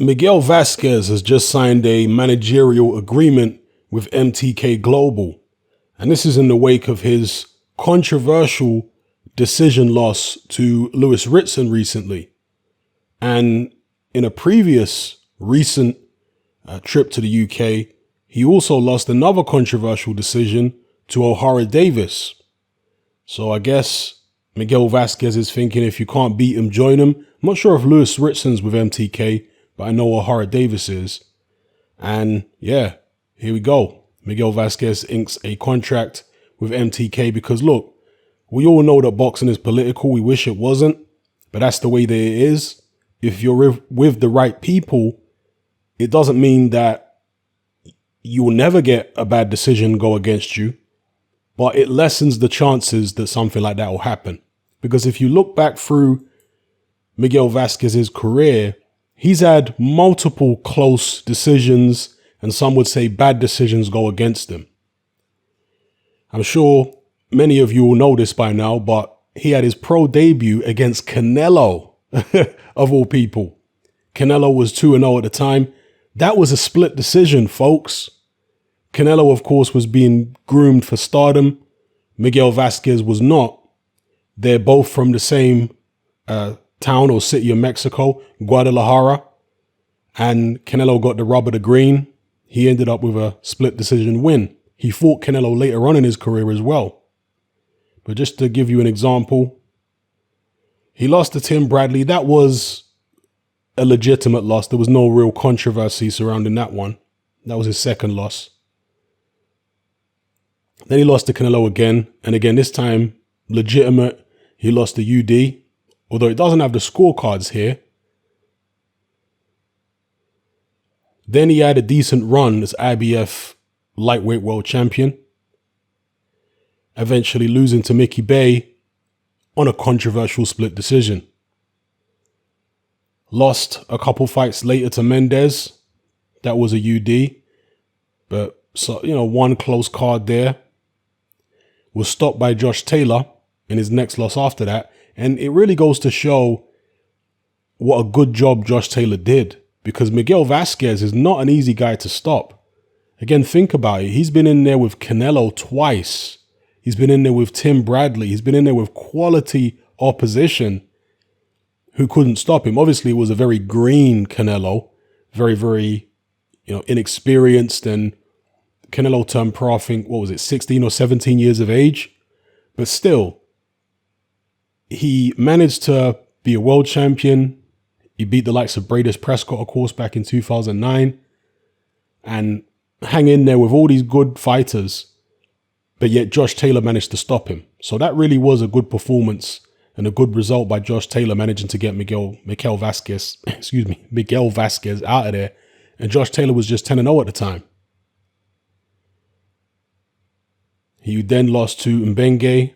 Miguel Vasquez has just signed a managerial agreement with MTK Global, and this is in the wake of his controversial decision loss to Lewis Ritson recently. And in a previous recent trip to the UK, he also lost another controversial decision to O'Hara Davis. So I guess Miguel Vasquez is thinking if you can't beat him, join him. I'm not sure if Lewis Ritson's with MTK, but I know O'Hara Davis is. And yeah, here we go. Miguel Vasquez inks a contract with MTK because look, we all know that boxing is political. We wish it wasn't, but that's the way that it is. If you're with the right people, it doesn't mean that you will never get a bad decision go against you, but it lessens the chances that something like that will happen. Because if you look back through Miguel Vasquez's career, he's had multiple close decisions and some would say bad decisions go against him. I'm sure many of you will know this by now, but he had his pro debut against Canelo, of all people. Canelo was 2-0 at the time. That was a split decision, folks. Canelo, of course, was being groomed for stardom. Miguel Vasquez was not. They're both from the same town or city of Mexico, Guadalajara. And Canelo got the rub of the green. He ended up with a split decision win. He fought Canelo later on in his career as well. But just to give you an example, he lost to Tim Bradley. That was a legitimate loss. There was no real controversy surrounding that one. That was his second loss. Then he lost to Canelo again. And again, this time, legitimate. He lost to UD. Although it doesn't have the scorecards here. Then he had a decent run as IBF lightweight world champion. Eventually losing to Mickey Bay on a controversial split decision. Lost a couple fights later to Mendez. That was a UD. But, so, one close card there. Was stopped by Josh Taylor in his next loss after that. And it really goes to show what a good job Josh Taylor did. Because Miguel Vasquez is not an easy guy to stop. Again, think about it. He's been in there with Canelo twice. He's been in there with Tim Bradley. He's been in there with quality opposition who couldn't stop him. Obviously, it was a very green Canelo. Very, very, inexperienced. And Canelo turned pro, I think, 16 or 17 years of age? But still, he managed to be a world champion. He beat the likes of Bradis Prescott, of course, back in 2009. And hang in there with all these good fighters. But yet Josh Taylor managed to stop him. So that really was a good performance and a good result by Josh Taylor managing to get Miguel Vasquez out of there. And Josh Taylor was just 10-0 at the time. He then lost to Mbenge a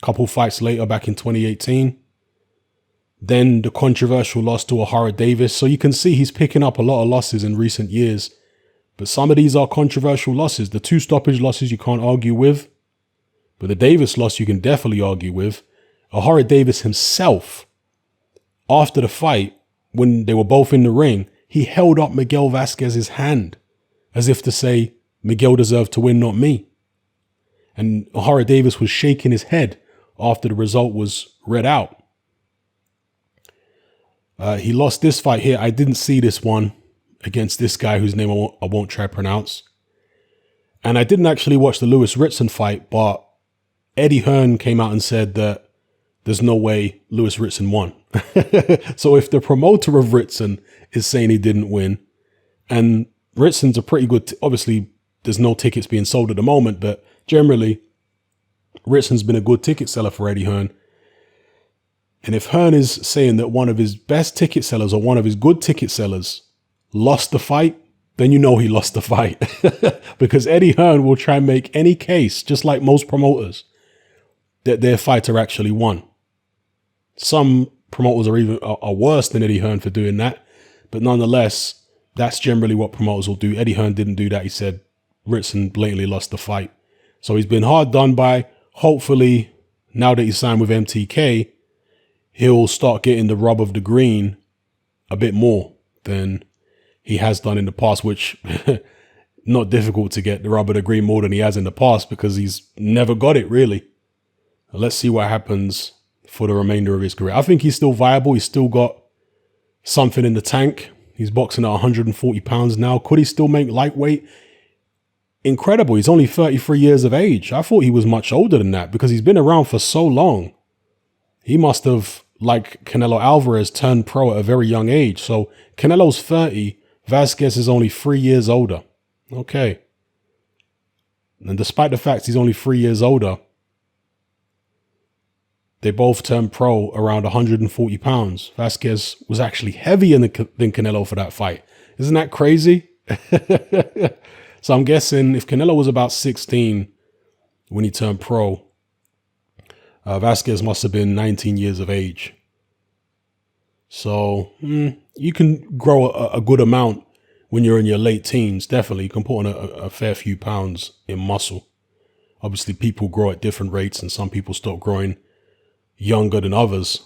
couple fights later back in 2018. Then the controversial loss to O'Hara Davis. So you can see he's picking up a lot of losses in recent years. But some of these are controversial losses. The 2 stoppage losses you can't argue with. But the Davis loss you can definitely argue with. O'Hara Davis himself, after the fight, when they were both in the ring, he held up Miguel Vasquez's hand as if to say, Miguel deserved to win, not me. And O'Hara Davis was shaking his head after the result was read out. He lost this fight here. I didn't see this one against this guy whose name I won't try to pronounce. And I didn't actually watch the Lewis Ritson fight, but Eddie Hearn came out and said that there's no way Lewis Ritson won. So if the promoter of Ritson is saying he didn't win, and Ritson's a pretty good, obviously there's no tickets being sold at the moment, but generally Ritson's been a good ticket seller for Eddie Hearn. And if Hearn is saying that one of his best ticket sellers or one of his good ticket sellers lost the fight, then you know he lost the fight. Because Eddie Hearn will try and make any case, just like most promoters, that their fighter actually won. Some promoters are worse than Eddie Hearn for doing that. But nonetheless, that's generally what promoters will do. Eddie Hearn didn't do that. He said Ritson blatantly lost the fight. So he's been hard done by. Hopefully, now that he's signed with MTK, he'll start getting the rub of the green a bit more. than he has done in the past, which not difficult to get the rubber to green more than he has in the past because he's never got it really. Let's see what happens for the remainder of his career. I think he's still viable. He's still got something in the tank. He's boxing at 140 pounds now. Could he still make lightweight? Incredible. He's only 33 years of age. I thought he was much older than that because he's been around for so long. He must have, like Canelo Alvarez, turned pro at a very young age. So Canelo's 30. Vasquez is only 3 years older. Okay. And despite the fact he's only 3 years older, they both turned pro around 140 pounds. Vasquez was actually heavier than Canelo for that fight. Isn't that crazy? So I'm guessing if Canelo was about 16 when he turned pro, Vasquez must have been 19 years of age. So you can grow a good amount when you're in your late teens. Definitely, you can put on a fair few pounds in muscle. Obviously, people grow at different rates and some people stop growing younger than others.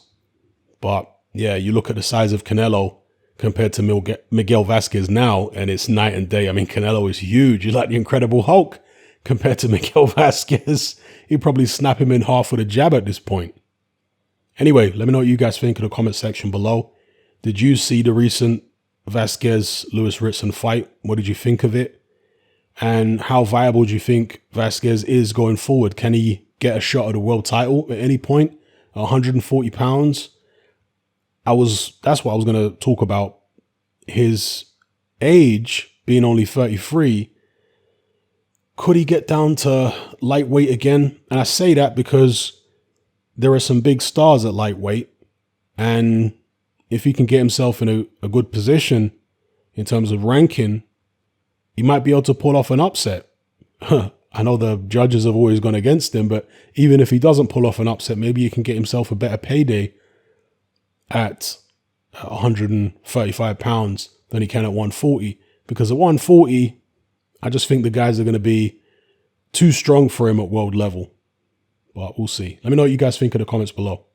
But yeah, you look at the size of Canelo compared to Miguel Vasquez now, and it's night and day. I mean, Canelo is huge. He's like the Incredible Hulk compared to Miguel Vasquez. He'd probably snap him in half with a jab at this point. Anyway, let me know what you guys think in the comment section below. Did you see the recent Vasquez-Lewis Ritson fight? What did you think of it? And how viable do you think Vasquez is going forward? Can he get a shot at the world title at any point? 140 pounds. That's what I was going to talk about. His age being only 33. Could he get down to lightweight again? And I say that because there are some big stars at lightweight. And if he can get himself in a good position in terms of ranking, he might be able to pull off an upset. I know the judges have always gone against him, but even if he doesn't pull off an upset, maybe he can get himself a better payday at 135 pounds than he can at 140. Because at 140, I just think the guys are going to be too strong for him at world level. But we'll see. Let me know what you guys think in the comments below.